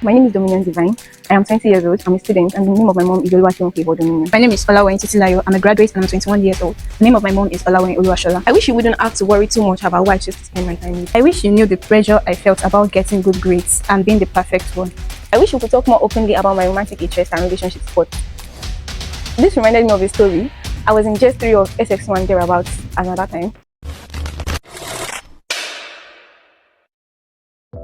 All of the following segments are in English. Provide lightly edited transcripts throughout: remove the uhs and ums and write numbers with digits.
My name is Dominion Divine. I am 20 years old. I'm a student, and the name of my mom is Oluwaseun Favour Dominion. My name is Olawain Titilayo. I'm a graduate and I'm 21 years old. The name of my mom is Olawain Oluwashola. I wish you wouldn't have to worry too much about who I choose to spend my time with. I wish you knew the pressure I felt about getting good grades and being the perfect one. I wish we could talk more openly about my romantic interests and relationships, but this reminded me of a story. I was in JS3 of SX1 thereabouts another time.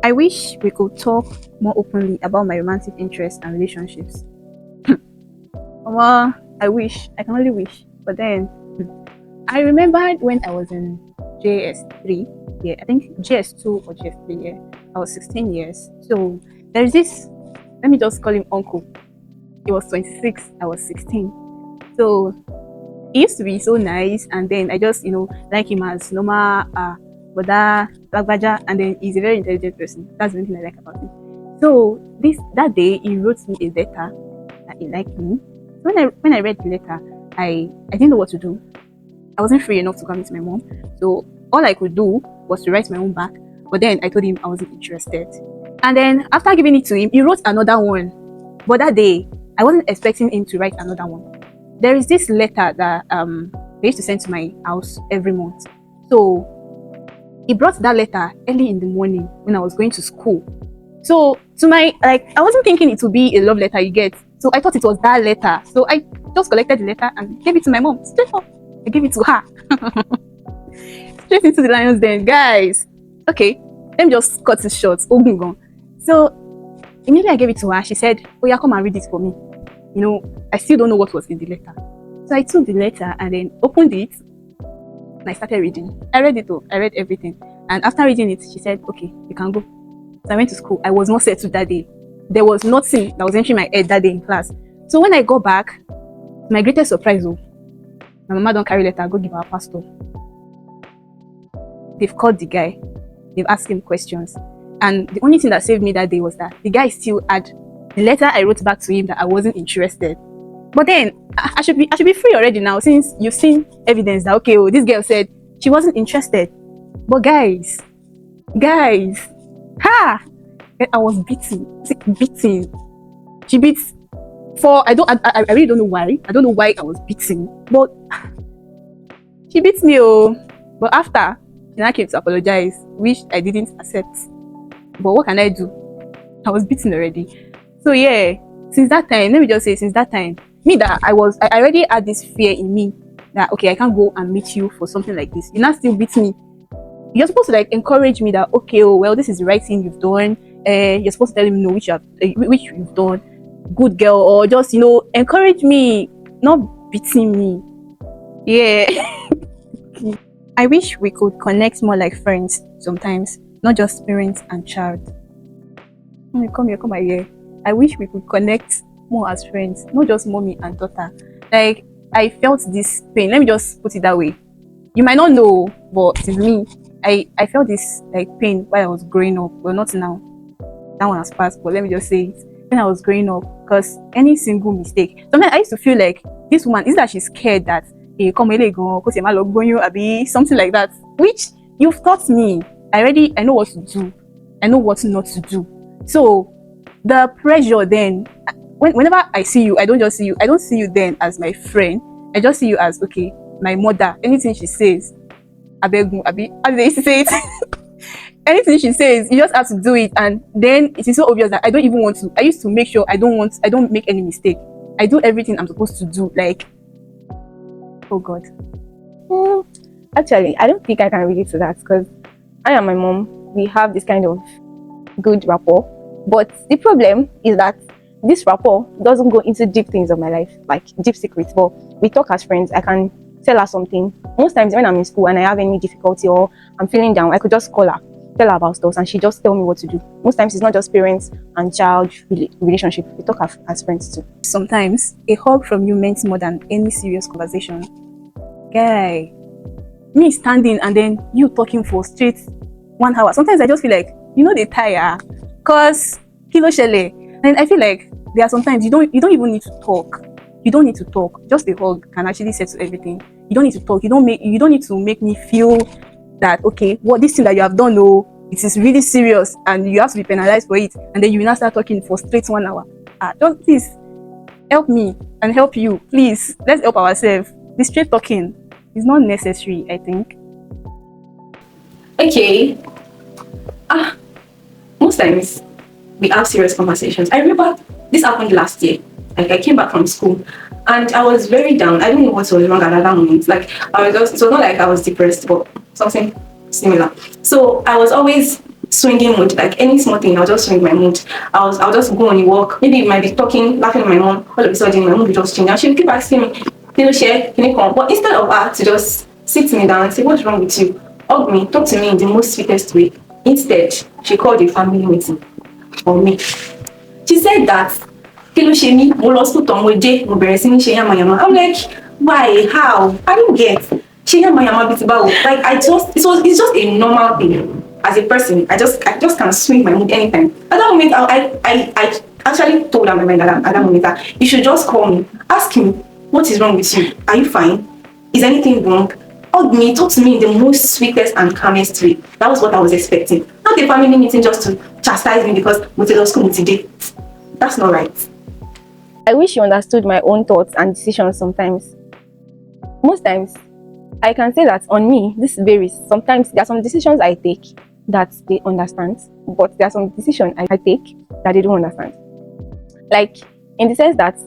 I wish we could talk more openly about my romantic interests and relationships. Well, I wish. I can only wish. But then, I remembered when I was in JS3. Yeah, I think JS2 or JS3. Yeah, I was 16 years. So there's this. Let me just call him uncle. He was 26. I was 16. So he used to be so nice, and then I just like him as normal. And then he's a very intelligent person. That's the only thing I like about him. So that day he wrote me a letter that he liked me. So when I read the letter, I didn't know what to do. I wasn't free enough to come meet my mom. So all I could do was to write my own back. But then I told him I wasn't interested. And then after giving it to him, he wrote another one. But that day, I wasn't expecting him to write another one. There is this letter that they used to send to my house every month. So he brought that letter early in the morning when I was going to school. So I wasn't thinking it would be a love letter you get. So I thought it was that letter. So I just collected the letter and gave it to my mom. Straight up. I gave it to her. Straight into the lion's den. Guys. Okay. Let me just cut it short. So immediately I gave it to her. She said, "Oh yeah, come and read it for me." I still don't know what was in the letter. So I took the letter and then opened it. And I started reading. I read it all. I read everything. And after reading it, she said, "Okay, you can go." So I went to school. I was not settled that day. There was nothing that was entering my head that day in class. So when I got back, my greatest surprise, my mama don't carry letter, go give our pastor. They've called the guy. They've asked him questions. And the only thing that saved me that day was that the guy still had the letter I wrote back to him that I wasn't interested. But then I should be free already now, since you've seen evidence that this girl said she wasn't interested. But guys, I was beaten. She beat for I really don't know why. I don't know why I was beaten, but she beat me. But after she now came to apologize, which I didn't accept. But what can I do? I was beaten already. So yeah, since that time, let me just say, since that time, I already had this fear in me that I can't go and meet you for something like this. You now still beat me. You're supposed to encourage me that this is the right thing you've done. You're supposed to tell me which you've done, good girl, or just encourage me, not beating me. Yeah. I wish we could connect more like friends sometimes, not just parents and child. Come here. I wish we could connect more as friends, not just mommy and daughter. I felt this pain. Let me just put it that way. You might not know, but it's me. I felt this pain while I was growing up. Well, not now. That one has passed, but let me just say it. When I was growing up, because any single mistake, sometimes I used to feel like this woman is that she's scared that come go something like that. Which you've taught me. I know what to do. I know what not to do. So the pressure then, whenever I see you, I don't see you then as my friend. I just see you as my mother. Anything she says, I beg you, how do they say it? Anything she says, you just have to do it, and then it is so obvious that I don't even want to. I used to make sure I don't make any mistake. I do everything I'm supposed to do. Oh God. Actually, I don't think I can relate to that, because I and my mom, we have this kind of good rapport. But the problem is that this rapport doesn't go into deep things of my life, like deep secrets. But we talk as friends. I can tell her something. Most times when I'm in school and I have any difficulty or I'm feeling down, I could just call her, tell her about stuff, and she just tell me what to do. Most times it's not just parents and child relationship. We talk as friends too. Sometimes a hug from you meant more than any serious conversation. Guy, me standing and then you talking for straight 1 hour. Sometimes I just feel like they tire, cause kilo shele. And I feel like there are sometimes you don't even need to talk. You don't need to talk. Just a hug can actually settle everything. You don't need to talk. You don't need to make me feel that what this thing that you have done, it is really serious and you have to be penalized for it, and then you will now start talking for straight 1 hour. Don't, please help me and help you. Please, let's help ourselves. The straight talking is not necessary, I think. Okay. Most times we have serious conversations. I remember this happened last year. Like, I came back from school and I was very down. I don't know what was wrong at that moment. Like, it was not like I was depressed, but something similar. So I was always swinging mood. Like, any small thing, I'll just swing my mood. I'll just go on a walk. Maybe I might be talking, laughing with my mom. All of a sudden, my mood will just change. And she'll keep asking me, share, can you come? But instead of her to just sit me down and say, what's wrong with you? Hug me, talk to me in the most sweetest way. Instead, she called a family meeting for me. She said that, I'm like, why? How? I don't get. Like, it's just a normal thing. As a person, I just can swing my mood anytime. At that moment, I actually told her my mind at that moment that you should just call me, ask me, what is wrong with you? Are you fine? Is anything wrong? Hug me, talk to me in the most sweetest and calmest way. That was what I was expecting. Not a family meeting just to chastise me because we tell us come today. That's not right. I wish you understood my own thoughts and decisions sometimes. Most times, I can say that on me, this varies. Sometimes there are some decisions I take that they understand, but there are some decisions I take that they don't understand. Like, in the sense that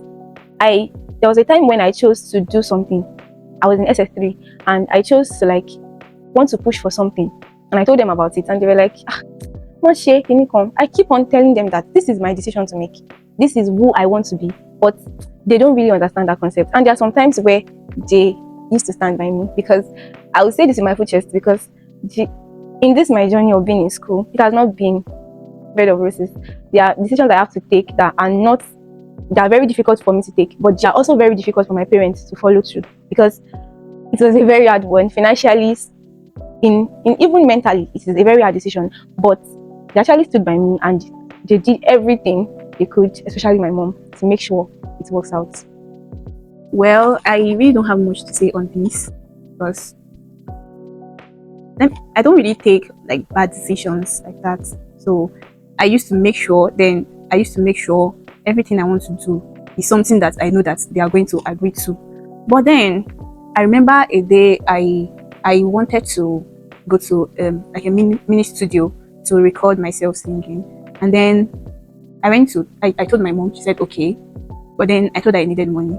there was a time when I chose to do something. I was in SS3 and I chose to want to push for something. And I told them about it and they were like, Moshe, can you come? I keep on telling them that this is my decision to make. This is who I want to be. But they don't really understand that concept. And there are some times where they used to stand by me, because I would say this in my full chest, because in this my journey of being in school, it has not been bed of roses. There are decisions I have to take that are very difficult for me to take, but they are also very difficult for my parents to follow through, because it was a very hard one financially, in even mentally. It is a very hard decision, but they actually stood by me and they did everything they could, especially my mom, to make sure it works out. Well, I really don't have much to say on this, because I don't really take bad decisions like that. So I used to make sure everything I want to do is something that I know that they are going to agree to. But then I remember a day I wanted to go to a mini studio to record myself singing, and then I told my mom. She said okay, but then I told her I needed money.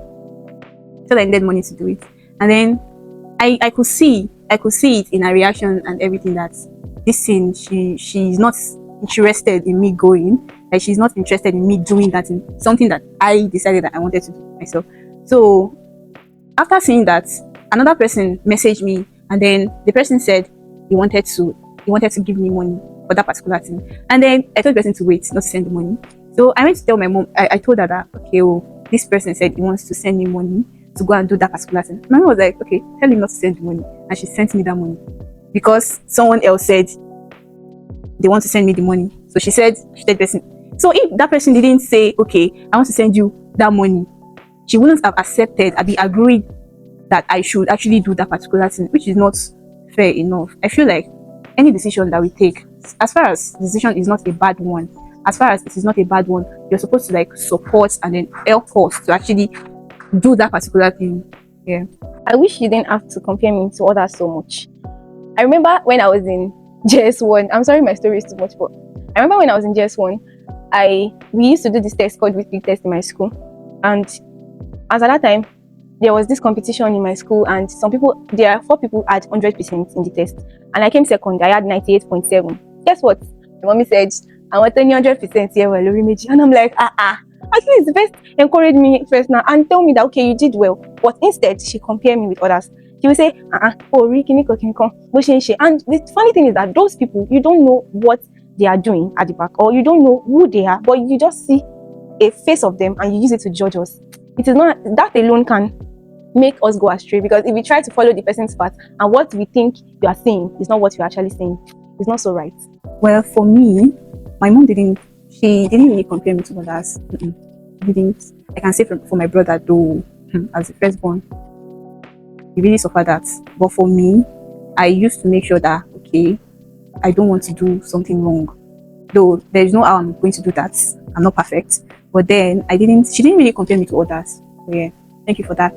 To do it, and then I could see it in her reaction and everything that this thing she's not interested in me going. Like, she's not interested in me doing that, in something that I decided that I wanted to do myself. So after seeing that, another person messaged me, and then the person said he wanted to give me money for that particular thing. And then I told the person to wait, not to send the money. So I went to tell my mom. I told her that, okay, this person said he wants to send me money to go and do that particular thing. My mom was like, okay, tell him not to send the money. And she sent me that money because someone else said they want to send me the money. So she said the person. So if that person didn't say, okay, I want to send you that money, she wouldn't have accepted or be agreed that I should actually do that particular thing, which is not fair enough. I feel like any decision that we take, as far as the decision is not a bad one, you're supposed to support and then help us to actually do that particular thing. Yeah. I wish you didn't have to compare me to others so much. I remember when I was in JS1, I'm sorry my story is too much, but I remember when I was in JS1, we used to do this test called weekly test in my school. And as at that time, there was this competition in my school, and there are 4 people had 100% in the test. And I came second, I had 98.7. Guess what? My mommy said, I want 100% here, well, and I'm like, at least first encourage me first now and tell me that, okay, you did well. But instead, she compared me with others. She will say, oh, Ricky, and the funny thing is that those people, you don't know what they are doing at the back, or you don't know who they are, but you just see a face of them and you use it to judge us. It is not that alone can make us go astray, because if we try to follow the person's path and what we think you are saying is not what you're actually saying, it's not so right. Well, for me, my mom didn't really compare me to others. Didn't. I can say for my brother, though, as the firstborn, he really suffered that. But for me, I used to make sure that, okay, I don't want to do something wrong. Though there is no how I'm going to do that. I'm not perfect. But then she didn't really compare me to others. So yeah, thank you for that.